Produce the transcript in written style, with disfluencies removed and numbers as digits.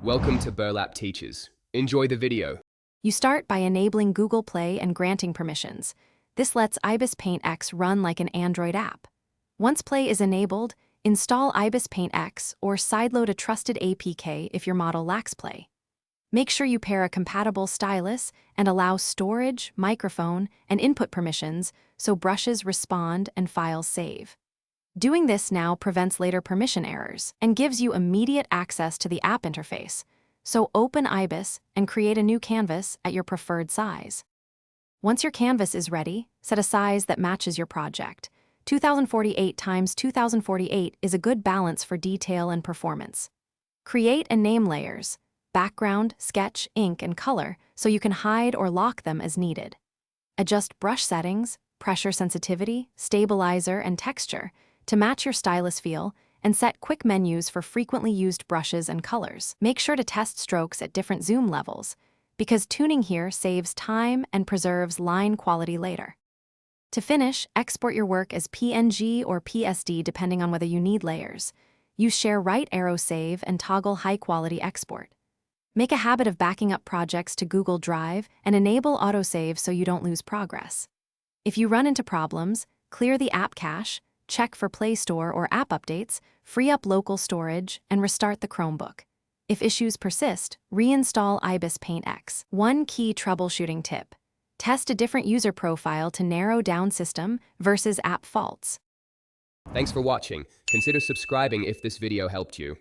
Welcome to Burlap Teachers. Enjoy the video. You start by enabling Google Play and granting permissions. This lets Ibis Paint X run like an Android app. Once Play is enabled, install Ibis Paint X or sideload a trusted APK if your model lacks Play. Make sure you pair a compatible stylus and allow storage, microphone, and input permissions so brushes respond and files save. Doing this now prevents later permission errors and gives you immediate access to the app interface. So open Ibis and create a new canvas at your preferred size. Once your canvas is ready, set a size that matches your project. 2048 x 2048 is a good balance for detail and performance. Create and name layers, background, sketch, ink, and color so you can hide or lock them as needed. Adjust brush settings, pressure sensitivity, stabilizer, and texture to match your stylus feel, and set quick menus for frequently used brushes and colors. Make sure to test strokes at different zoom levels, because tuning here saves time and preserves line quality later. To finish, export your work as PNG or PSD depending on whether you need layers. Use Share Right Arrow Save and toggle high-quality export. Make a habit of backing up projects to Google Drive and enable autosave so you don't lose progress. If you run into problems, clear the app cache, check for Play Store or app updates, free up local storage, and restart the Chromebook. If issues persist, reinstall Ibis Paint X. One key troubleshooting tip: test a different user profile to narrow down system versus app faults. Thanks for watching. Consider subscribing if this video helped you.